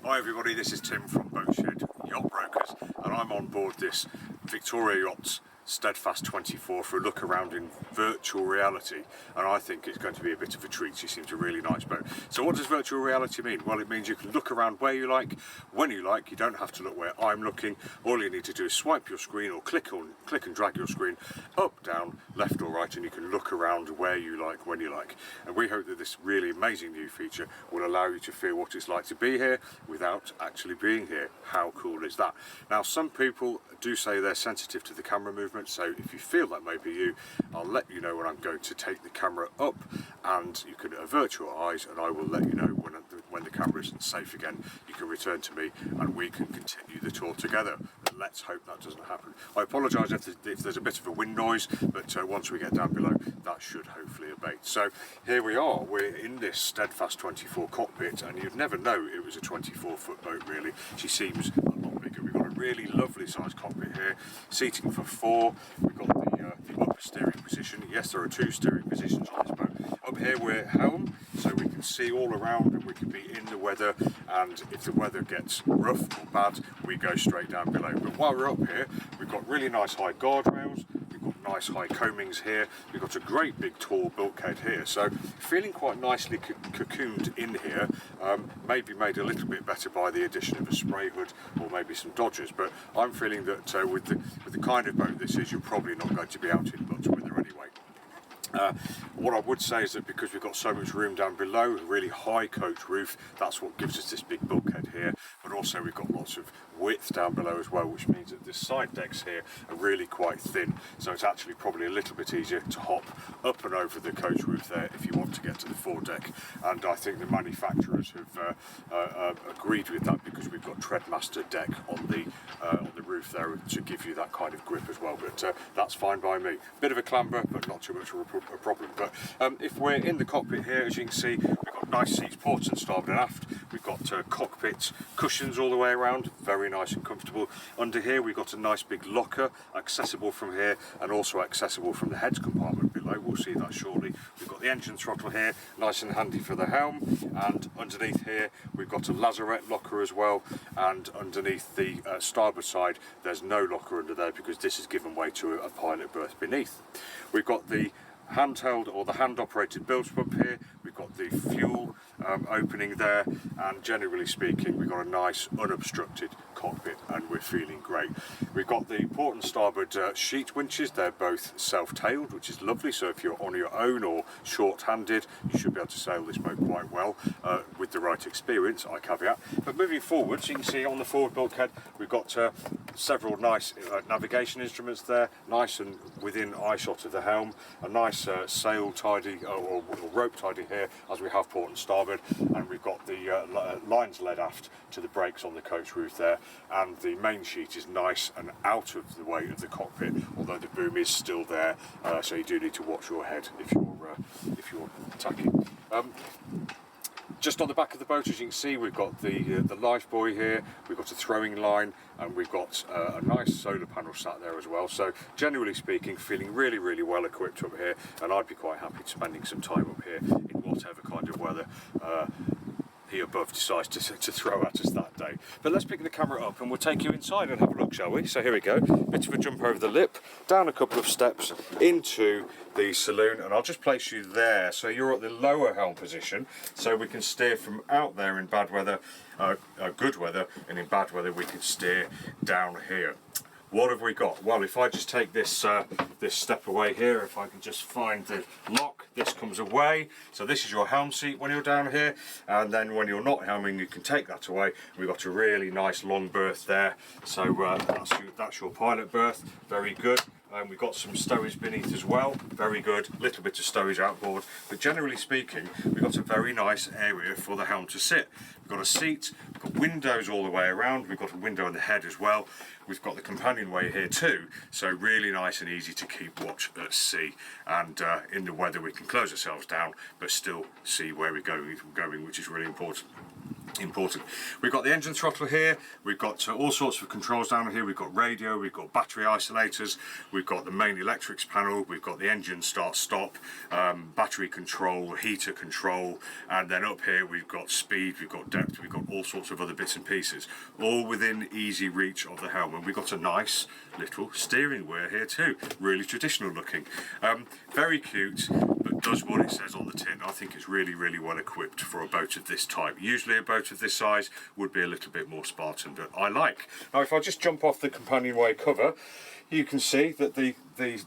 Hi everybody, this is Tim from Boatshed Yacht Brokers, and I'm on board this Victoria Yachts Steadfast 24 for a look around in virtual reality, and I think it's going to be a bit of a treat. She seems a really nice boat. So what does virtual reality mean? Well, it means you can look around where you like, when you like. You don't have to look where I'm looking. All you need to do is swipe your screen or click and drag your screen up, down, left or right, and you can look around where you like, when you like. And we hope that this really amazing new feature will allow you to feel what it's like to be here without actually being here. How cool is that? Now, some people do say they're sensitive to the camera movement, so if you feel that may be you, I'll let you know when I'm going to take the camera up, and you can avert your eyes and I will let you know when the camera isn't safe again. You can return to me and we can continue the tour together. And let's hope that doesn't happen. I apologise if there's a bit of a wind noise, but once we get down below, that should hopefully abate. So here we are, we're in this Steadfast 24 cockpit, and you'd never know it was a 24-foot boat really. She seems a lot bigger. We've got a really lovely sized cockpit here, seating for 4. We've got the upper steering position. Yes, there are 2 steering positions on this boat. Up here we're helm, so we can see all around and we can be in the weather, and if the weather gets rough or bad, we go straight down below. But while we're up here, we've got really nice high guardrails, we've got nice high coamings here, we've got a great big tall bulkhead here, so feeling quite nicely cocooned in here, maybe made a little bit better by the addition of a spray hood or maybe some dodgers, but I'm feeling that with the kind of boat this is, you're probably not going to be out in much weather anyway. What I would say is that because we've got so much room down below, a really high coach roof, that's what gives us this big bulkhead here, but also we've got lots of width down below as well, which means that the side decks here are really quite thin, so it's actually probably a little bit easier to hop up and over the coach roof there if you want to get to the foredeck. And I think the manufacturers have agreed with that, because we've got Treadmaster deck on the roof there to give you that kind of grip as well, but that's fine by me. Bit of a clamber, but not too much of a problem. But if we're in the cockpit here, as you can see, we've got nice seats port and starboard and aft. We've got cockpit cushions all the way around, very nice and comfortable. Under here we've got a nice big locker, accessible from here and also accessible from the heads compartment below. We'll see that shortly. We've got the engine throttle here, nice and handy for the helm, and underneath here we've got a lazarette locker as well, and underneath the starboard side there's no locker under there because this has given way to a pilot berth beneath. We've got the handheld or the hand operated bilge pump here, we've got the fuel opening there, and generally speaking we've got a nice unobstructed cockpit and we're feeling great. We've got the port and starboard sheet winches. They're both self-tailed, which is lovely, so if you're on your own or short-handed you should be able to sail this boat quite well with the right experience, I caveat. But moving forwards, you can see on the forward bulkhead we've got several nice navigation instruments there, nice and within eyeshot of the helm, a nice sail tidy or rope tidy here as we have port and starboard, and we've got the lines led aft to the brakes on the coach roof there, and the main sheet is nice and out of the way of the cockpit, although the boom is still there, so you do need to watch your head if you're tacking. Just on the back of the boat, as you can see, we've got the life buoy here, we've got a throwing line, and we've got a nice solar panel sat there as well. So generally speaking, feeling really, really well equipped up here, and I'd be quite happy spending some time up here in whatever kind of weather he above decides to throw at us that day. But let's pick the camera up and we'll take you inside and have a look, shall we? So here we go, bit of a jump over the lip, down a couple of steps into the saloon, and I'll just place you there so you're at the lower helm position, so we can steer from out there in bad weather, good weather, and in bad weather we can steer down here. What have we got? Well, if I just take this this step away here, if I can just find the lock, this comes away. So this is your helm seat when you're down here, and then when you're not helming you can take that away. We've got a really nice long berth there, so that's your pilot berth, very good. We've got some stowage beneath as well, very good, little bit of stowage outboard, but generally speaking we've got a very nice area for the helm to sit. We've got a seat, we've got windows all the way around, we've got a window on the head as well, we've got the companionway here too, so really nice and easy to keep watch at sea, and in the weather we can close ourselves down but still see where we're going, which is really important. Important. We've got the engine throttle here, we've got all sorts of controls down here, we've got radio, we've got battery isolators, we've got the main electrics panel, we've got the engine start stop, battery control, heater control, and then up here we've got speed, we've got depth, we've got all sorts of other bits and pieces, all within easy reach of the helm. And we've got a nice little steering wheel here too, really traditional looking. Very cute, but does what it says on the tin. I think it's really, really well equipped for a boat of this type. Usually a boat of this size would be a little bit more Spartan, but I like. Now if I just jump off the companionway cover, you can see that the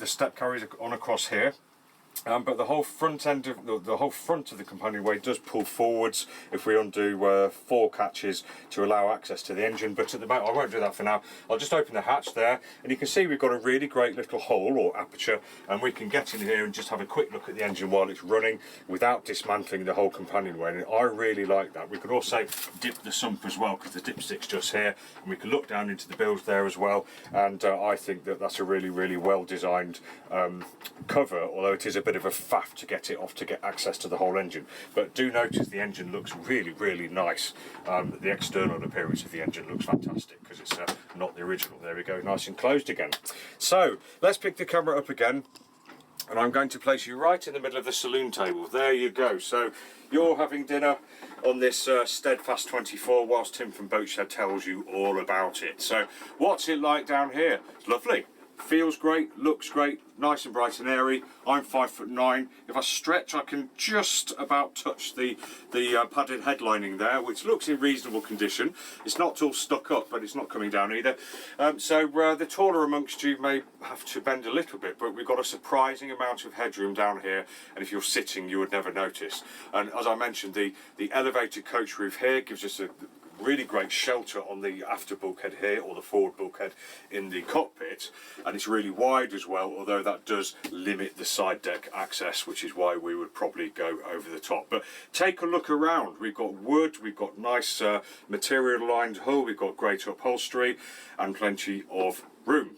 step carries on across here. But the whole front end of the whole front of the companionway does pull forwards if we undo 4 catches to allow access to the engine. But at the back, I won't do that for now. I'll just open the hatch there, and you can see we've got a really great little hole or aperture, and we can get in here and just have a quick look at the engine while it's running without dismantling the whole companionway. And I really like that. We could also dip the sump as well, because the dipstick's just here, and we can look down into the bilge there as well. And I think that that's a really, really well designed cover, although it is a bit of a faff to get it off to get access to the whole engine. But do notice the engine looks really, really nice. The external appearance of the engine looks fantastic, because it's not the original. There we go, nice and closed again. So let's pick the camera up again, and I'm going to place you right in the middle of the saloon table. There you go. So you're having dinner on this Steadfast 24 whilst Tim from Boatshed tells you all about it. So what's it like down here? It's lovely. Feels great, looks great, nice and bright and airy. I'm 5'9". If I stretch, I can just about touch the padded headlining there, which looks in reasonable condition. It's not all stuck up, but it's not coming down either. So the taller amongst you may have to bend a little bit, but we've got a surprising amount of headroom down here, and if you're sitting, you would never notice. And as I mentioned, the elevated coach roof here gives us a really great shelter on the after bulkhead here, or the forward bulkhead in the cockpit, and it's really wide as well, although that does limit the side deck access, which is why we would probably go over the top. But take a look around. We've got wood, we've got nice material lined hull, we've got great upholstery and plenty of room.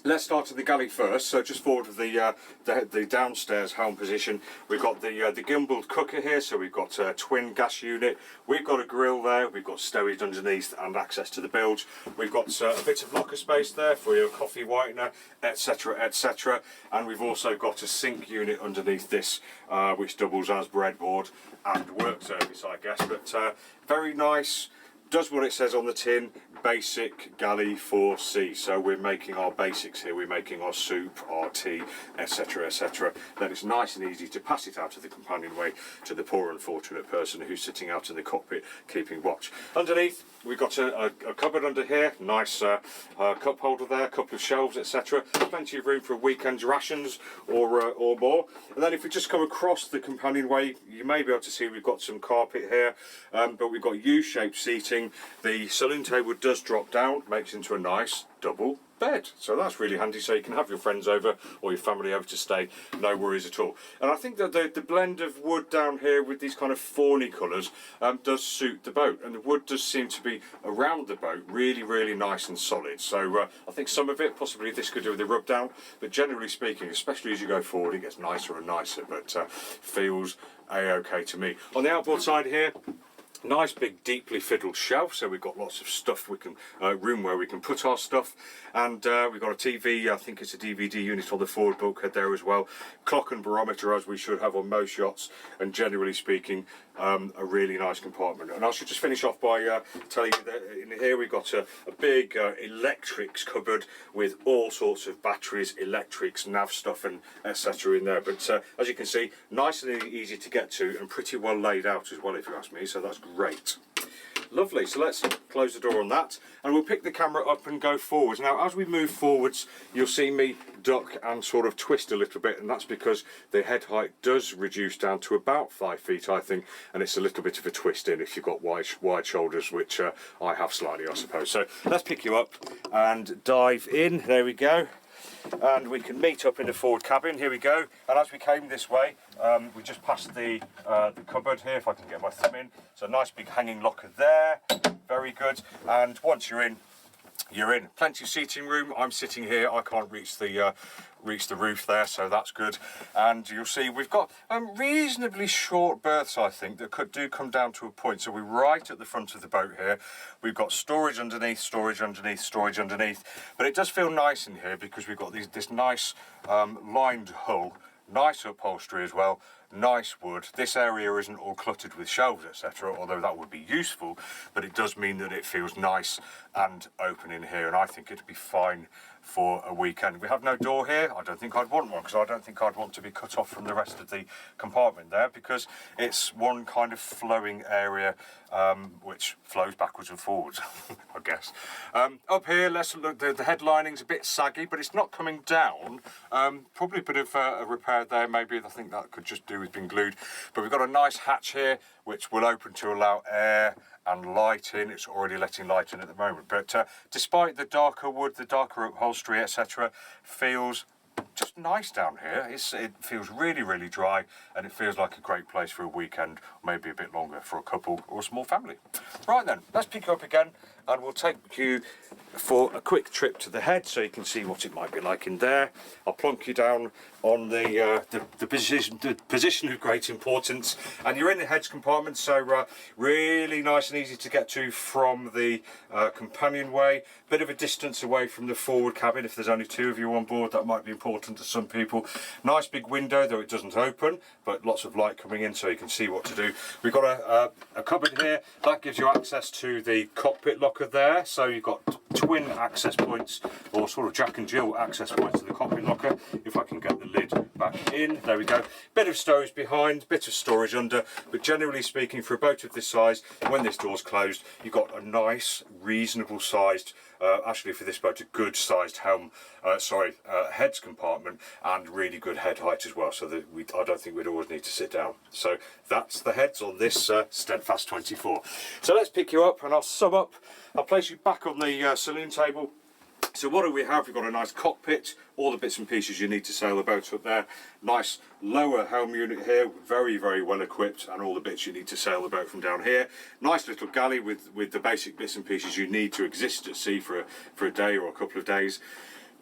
Let's start at the galley first. So just forward of the downstairs helm position, we've got the gimbaled cooker here. So we've got a twin gas unit. We've got a grill there. We've got stowage underneath and access to the bilge. We've got a bit of locker space there for your coffee whitener, etc., etc. And we've also got a sink unit underneath this, which doubles as breadboard and work surface, I guess. But very nice. Does what it says on the tin, basic galley 4C. So we're making our basics here, we're making our soup, our tea, etc., etc. Then it's nice and easy to pass it out of the companionway to the poor unfortunate person who's sitting out in the cockpit keeping watch. Underneath, we've got a cupboard under here, nice cup holder there, a couple of shelves, etc. Plenty of room for a weekend's rations or more. And then if we just come across the companionway, you may be able to see we've got some carpet here, but we've got U-shaped seating. The saloon table does drop down, makes into a nice double bed, so that's really handy. So you can have your friends over or your family over to stay, no worries at all. And I think that the blend of wood down here with these kind of fawny colours does suit the boat, and the wood does seem to be around the boat really, really nice and solid. So I think some of it possibly this could do with the rub down, but generally speaking, especially as you go forward, it gets nicer and nicer, but feels a-okay to me. On the outboard side here, nice big deeply fiddled shelf, so we've got lots of stuff we can room where we can put our stuff, and we've got a TV, I think it's a DVD unit on the forward bulkhead there as well. Clock and barometer, as we should have on most yachts, and generally speaking a really nice compartment. And I should just finish off by telling you that in here we've got a big electrics cupboard with all sorts of batteries, electrics, nav stuff and etc. in there, but as you can see, nice and easy to get to and pretty well laid out as well, if you ask me, so that's great. Lovely, so let's close the door on that, and we'll pick the camera up and go forwards. Now as we move forwards, you'll see me duck and sort of twist a little bit, and that's because the head height does reduce down to about 5 feet, I think, and it's a little bit of a twist in if you've got wide shoulders, which I have slightly, I suppose. So let's pick you up and dive in. There we go. And we can meet up in the forward cabin. Here we go. And as we came this way, we just passed the cupboard here, if I can get my thumb in. So a nice big hanging locker there, very good. And once you're in, you're in. Plenty of seating room. I'm sitting here. I can't reach the roof there, so that's good. And you'll see we've got reasonably short berths, I think, that do come down to a point. So we're right at the front of the boat here. We've got storage underneath, storage underneath, storage underneath. But it does feel nice in here because we've got this nice lined hull, nice upholstery as well. Nice wood. This area isn't all cluttered with shelves, etc., although that would be useful, but it does mean that it feels nice and open in here, and I think it'd be fine for a weekend. We have no door here. I don't think I'd want one, because I don't think I'd want to be cut off from the rest of the compartment there, because it's one kind of flowing area which flows backwards and forwards, I guess. Up here, let's look. The headlining's a bit saggy, but it's not coming down. Probably a bit of a repair there. Maybe I think that could just do with being glued. But we've got a nice hatch here, which will open to allow air and light in. It's already letting light in at the moment. But despite the darker wood, the darker upholstery, etc., feels just nice down here. It feels really, really dry, and it feels like a great place for a weekend, maybe a bit longer for a couple or a small family. Right then, let's pick you up again, and we'll take you for a quick trip to the head so you can see what it might be like in there. I'll plonk you down on the position of great importance, and you're in the heads compartment, so really nice and easy to get to from the companionway. Bit of a distance away from the forward cabin. If there's only two of you on board, that might be important to some people. Nice big window, though it doesn't open, but lots of light coming in so you can see what to do. We've got a cupboard here that gives you access to the cockpit locker there, so you've got twin access points, or sort of Jack and Jill access points to the cockpit locker. If I can get the lid back in, there we go. Bit of storage behind, bit of storage under, but generally speaking, for a boat of this size, when this door's closed, you've got a nice, reasonable sized, actually for this boat, a good sized heads compartment, and really good head height as well, so that I don't think we'd always need to sit down. So that's the heads on this Steadfast 24. So let's pick you up, and I'll sum up. I'll place you back on the saloon table. So what do we have? We've got a nice cockpit, all the bits and pieces you need to sail the boat up there. Nice lower helm unit here, very, very well equipped, and all the bits you need to sail the boat from down here. Nice little galley with the basic bits and pieces you need to exist at sea for a day or a couple of days.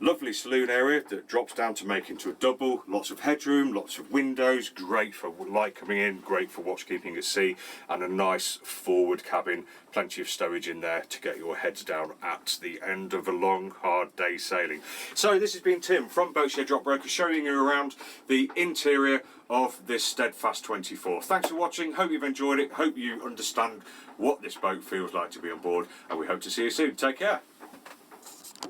Lovely saloon area that drops down to make into a double. Lots of headroom, lots of windows, great for light coming in, great for watchkeeping at sea, and a nice forward cabin, plenty of stowage in there to get your heads down at the end of a long, hard day sailing. So this has been Tim from Boatshed Yacht Brokers, showing you around the interior of this Steadfast 24. Thanks for watching, hope you've enjoyed it, hope you understand what this boat feels like to be on board, and we hope to see you soon. Take care.